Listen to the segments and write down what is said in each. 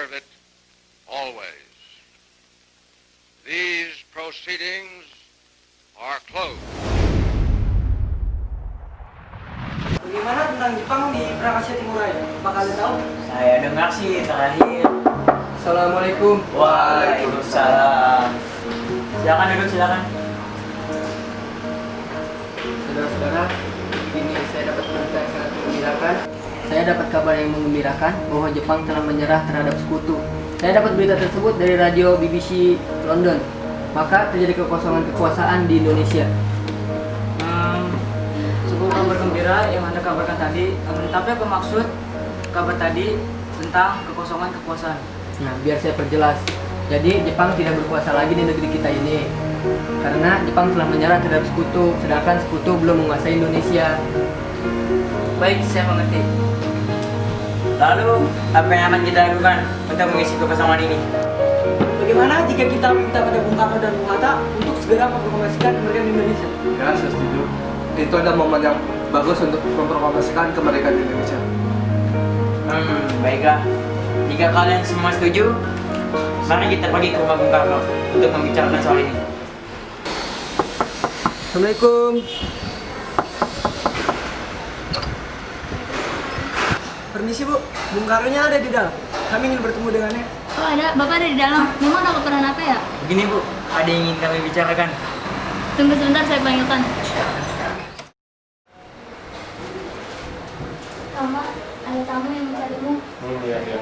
observe it always. These proceedings are closed. Bagaimana tentang Jepang di Perang Asia Timur Raya? Apa kalian tahu? Saya dengar sih terakhir. Assalamualaikum. Waalaikumsalam. Silakan duduk, silakan. Saudara-saudara, ini saya dapat berita yang sangat menggembirakan. Saya dapat kabar yang menggembirakan bahwa Jepang telah menyerah terhadap sekutu. Saya dapat berita tersebut dari radio BBC London. Maka terjadi kekosongan kekuasaan di Indonesia. Sebuah kabar gembira yang Anda kabarkan tadi, tapi apa maksud kabar tadi tentang kekosongan kekuasaan? Nah, biar saya perjelas. Jadi Jepang tidak berkuasa lagi di negeri kita ini. Karena Jepang telah menyerah terhadap sekutu, sedangkan sekutu belum menguasai Indonesia. Baik, saya mengerti. Lalu, apa yang akan kita lakukan untuk mengisi kekosongan ini? Bagaimana jika kita meminta pada Bung Karno dan Bung Hatta untuk segera memproklamasikan kemerdekaan Indonesia? Ya, saya setuju. Itu adalah momen yang bagus untuk memproklamasikan kemerdekaan Indonesia. Baiklah. Jika kalian semua setuju, mari kita pergi ke rumah Bung Karno untuk membicarakan soal ini. Assalamualaikum. Permisi Bu, Bung Karno-nya ada di dalam. Kami ingin bertemu dengannya. Oh ada, Bapak ada di dalam. Memang ada keperluan apa ya? Begini Bu, ada yang ingin kami bicarakan. Tunggu sebentar, saya panggilkan. Mama, ada tamu yang mencarimu. Iya.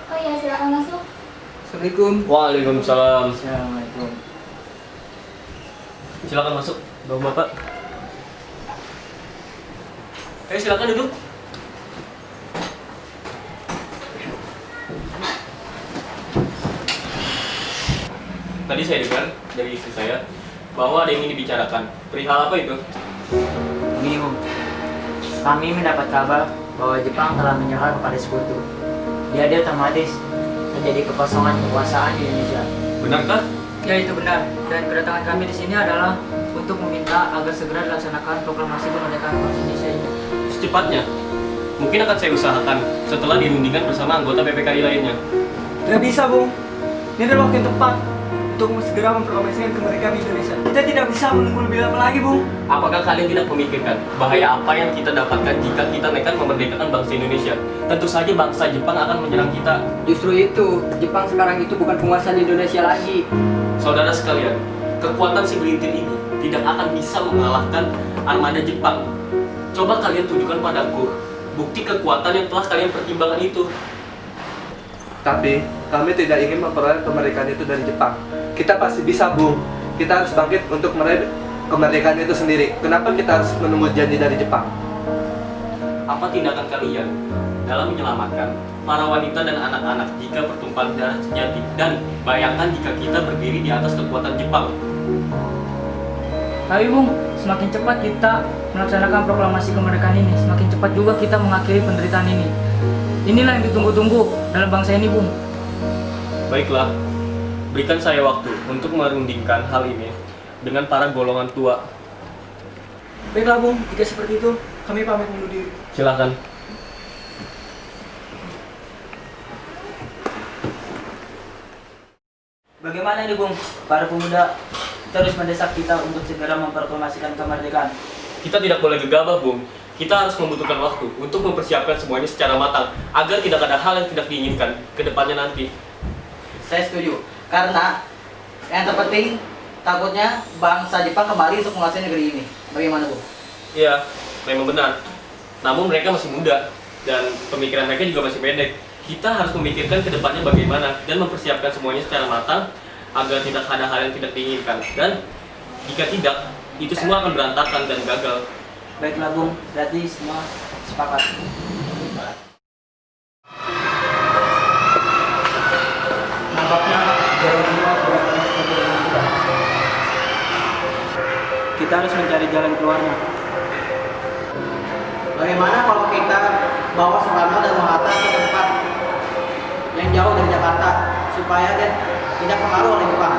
Oh iya, silakan masuk. Assalamualaikum. Waalaikumsalam. Assalamualaikum. Silakan masuk, Bapak. Ayo silakan duduk. Tadi saya dengar dari istri saya bahwa ada yang ingin dibicarakan. Perihal apa itu? Begini Bu, kami mendapat kabar bahwa Jepang telah menyerah kepada sekutu. Dia otomatis terjadi kekosongan kekuasaan di Indonesia. Benarkah? Ya, itu benar. Dan kedatangan kami di sini adalah untuk meminta agar segera dilaksanakan proklamasi kemerdekaan Indonesia ini. Secepatnya. Mungkin akan saya usahakan setelah dirundingkan bersama anggota PPKI lainnya. Tidak bisa, Bung. Ini adalah waktu yang tepat untuk segera memproklamasikan kemerdekaan Indonesia. Kita tidak bisa menunggu lebih lama lagi, Bung. Apakah kalian tidak memikirkan bahaya apa yang kita dapatkan jika kita nekat memerdekakan bangsa Indonesia? Tentu saja bangsa Jepang akan menyerang kita. Justru itu, Jepang sekarang itu bukan penguasa di Indonesia lagi. Saudara sekalian, kekuatan segelintir ini tidak akan bisa mengalahkan armada Jepang. Coba kalian tunjukkan padaku bukti kekuatan yang telah kalian pertimbangkan itu. Tapi, kami tidak ingin memperoleh kemerdekaan itu dari Jepang. Kita pasti bisa, Bung. Kita harus bangkit untuk meraih kemerdekaan itu sendiri. Kenapa kita harus menunggu janji dari Jepang? Apa tindakan kalian dalam menyelamatkan para wanita dan anak-anak jika pertumpahan darah terjadi? Dan bayangkan jika kita berdiri di atas kekuatan Jepang. Tapi Bung, semakin cepat kita melaksanakan proklamasi kemerdekaan ini, semakin cepat juga kita mengakhiri penderitaan ini. Inilah yang ditunggu-tunggu dalam bangsa ini, Bung. Baiklah, berikan saya waktu untuk merundingkan hal ini dengan para golongan tua. Baiklah, Bung. Jika seperti itu, kami pamit undur diri. Silakan. Bagaimana ini Bung? Para pemuda terus mendesak kita untuk segera memproklamasikan kemerdekaan. Kita tidak boleh gegabah, Bung. Kita harus membutuhkan waktu untuk mempersiapkan semuanya secara matang agar tidak ada hal yang tidak diinginkan ke depannya nanti. Saya setuju, karena yang terpenting takutnya bangsa Jepang kembali untuk menguasai negeri ini. Bagaimana, Bu? Iya, memang benar. Namun mereka masih muda dan pemikiran mereka juga masih pendek. Kita harus memikirkan ke depannya bagaimana dan mempersiapkan semuanya secara matang agar tidak ada hal yang tidak diinginkan. Dan jika tidak, itu semua akan berantakan dan gagal. Baiklah Bung, berarti semua sepakat. Nampaknya jalan semua tidak pernah seperti dengan kita. Kita harus mencari jalan keluarnya. Bagaimana kalau kita bawa Soekarno dan Hatta ke tempat yang jauh dari Jakarta supaya dia tidak pengaruh oleh Jepang?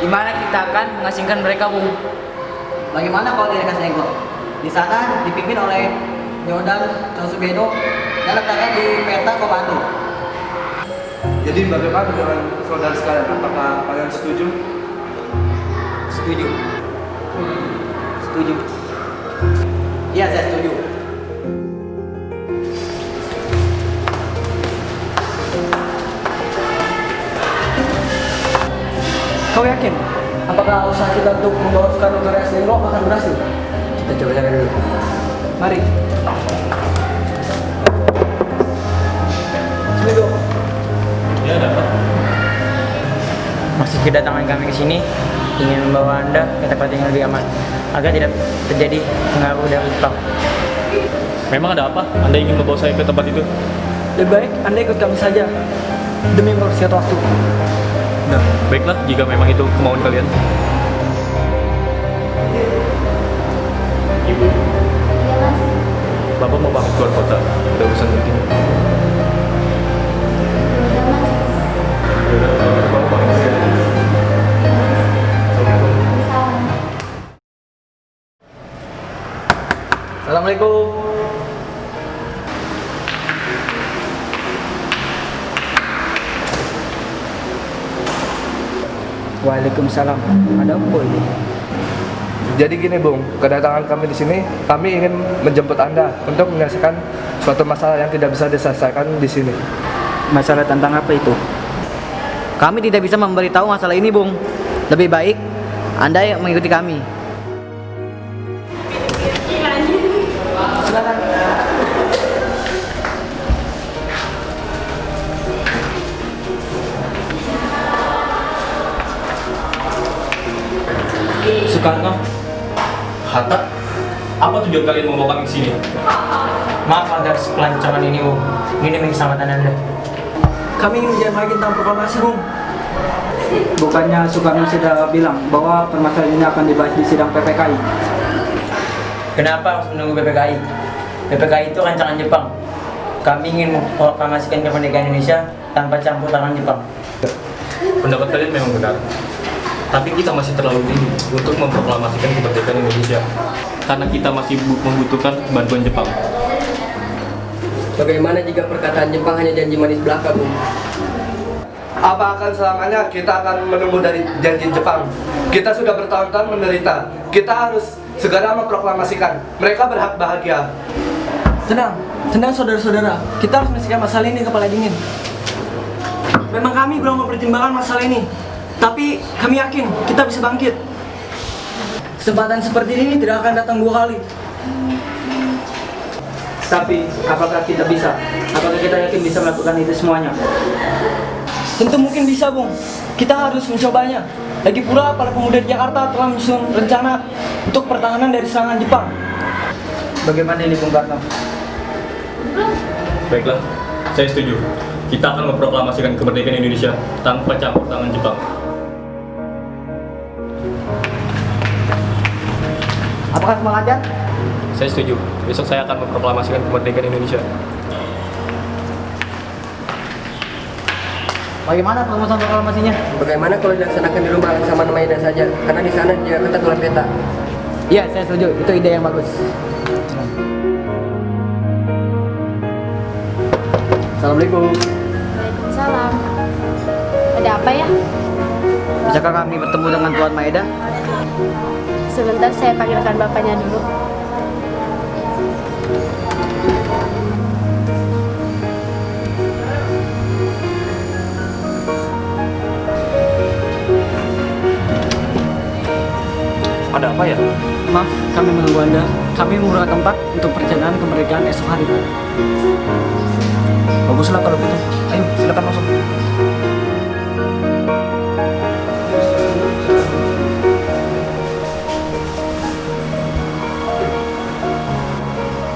di mana kita akan mengasingkan mereka, Bung. Bagaimana kalau di Negro? Di sana dipimpin oleh Jordan Cosubedo dan letakkan di peta komando. Jadi bagaimana dengan saudara sekalian? Apakah kalian setuju? Setuju. Setuju. Iya, saya setuju. Kau yakin? Apakah usaha kita untuk membawa Soekarno ke Res Negro akan berhasil? Kita coba cari dulu. Mari. Assalamualaikum. Ya, ada apa? Maksud kedatangan kami ke sini ingin membawa Anda ke tempat yang lebih aman agar tidak terjadi pengaruh dari Jepang. Memang ada apa? Anda ingin membawa saya ke tempat itu? Lebih baik Anda ikut kami saja demi mempersingkat waktu. Nah, baiklah jika memang itu kemauan kalian. Ibu, Iya mas. Bapak mau pamit keluar kota. Ada urusan penting. Udah mas. Bapak pamit saja. Salam. Assalamualaikum. Waalaikumsalam. Ada apa ini? Jadi gini Bung, kedatangan kami di sini, kami ingin menjemput Anda untuk menyelesaikan suatu masalah yang tidak bisa diselesaikan di sini. Masalah tentang apa itu? Kami tidak bisa memberitahu masalah ini, Bung. Lebih baik Anda yang mengikuti kami. Silakan. Soekarno, Hatta, apa tujuan kalian membawa kami ke sini? Maaf atas kelancaran ini, Bung. Ini demi keselamatan Anda. Kami ingin bicara lagi tentang proklamasi, Bung. Bukannya Soekarno sudah bilang bahwa permasalahan ini akan dibahas di sidang PPKI? Kenapa harus menunggu PPKI? PPKI itu rancangan Jepang. Kami ingin memproklamasikan kemerdekaan Indonesia tanpa campur tangan Jepang. Pendapat kalian memang benar. Tapi kita masih terlalu dini untuk memproklamasikan kemerdekaan Indonesia. Karena kita masih membutuhkan bantuan Jepang. Bagaimana jika perkataan Jepang hanya janji manis belaka, Bung? Apa akan selamanya kita akan menunggu dari janji Jepang? Kita sudah bertahun-tahun menderita. Kita harus segera memproklamasikan. Mereka berhak bahagia. Tenang, tenang saudara-saudara. Kita harus menyelesaikan masalah ini kepala dingin. Memang kami belum mempertimbangkan masalah ini, tapi kami yakin kita bisa bangkit. Kesempatan seperti ini tidak akan datang 2 kali. Tapi, apakah kita bisa? Apakah kita yakin bisa melakukan itu semuanya? Tentu mungkin bisa, Bung. Kita harus mencobanya. Lagi pula, para pemuda di Jakarta telah menyusun rencana untuk pertahanan dari serangan Jepang. Bagaimana ini, Bung Karno? Baiklah, saya setuju. Kita akan memproklamasikan kemerdekaan Indonesia tanpa campur tangan Jepang. Apakah semangatnya? Saya setuju. Besok saya akan memproklamasikan kemerdekaan Indonesia. Bagaimana perumusan proklamasinya? Bagaimana kalau dilaksanakan di rumah Laksamana Maeda saja? Karena di sana dia ketat oleh peta. Iya, saya setuju. Itu ide yang bagus. Assalamualaikum. Waalaikumsalam. Ada apa ya? Bisakah kami bertemu dengan Tuan Maeda? Sebentar saya panggilkan bapaknya dulu. Ada apa ya? Maaf, kami menunggu Anda. Kami mengurangkan tempat untuk perjalanan kemerdekaan esok hari. Baguslah kalau begitu. Ayo, silakan masuk.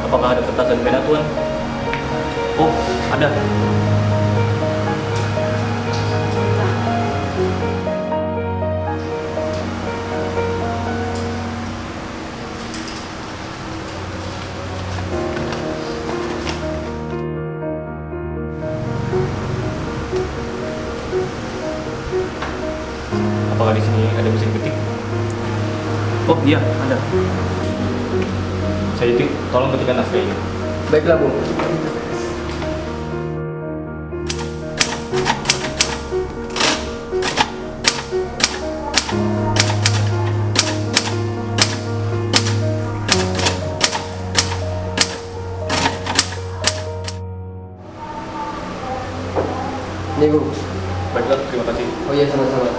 Apakah ada kertas dan pena, Tuan? Oh, ada. Apakah di sini ada Oh iya, ada. Saya itu tolong ketikkan naskah ini. Baiklah, Bung. Nih, Bung. Baiklah, terima kasih. Oh iya, sama-sama.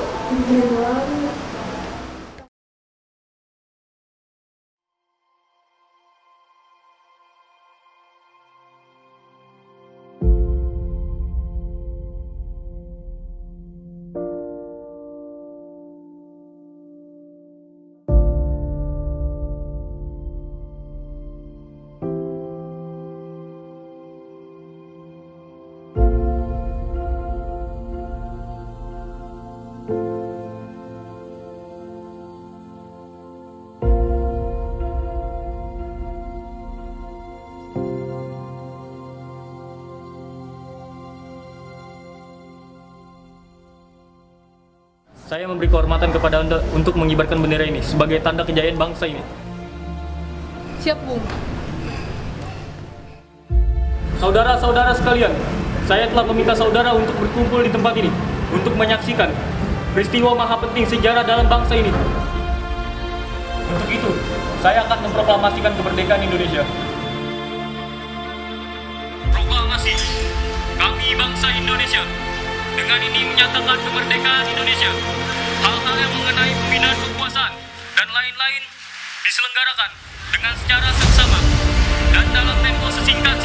Saya memberi kehormatan kepada Anda untuk mengibarkan bendera ini sebagai tanda kejayaan bangsa ini. Siap, Bung. Saudara-saudara sekalian, saya telah meminta saudara untuk berkumpul di tempat ini untuk menyaksikan peristiwa maha penting sejarah dalam bangsa ini. Untuk itu, saya akan memproklamasikan kemerdekaan Indonesia. Proklamasi, kami bangsa Indonesia dengan ini menyatakan kemerdekaan Indonesia. Hal-hal yang mengenai pembinaan kekuasaan dan lain-lain diselenggarakan dengan secara seksama dan dalam tempo sesingkat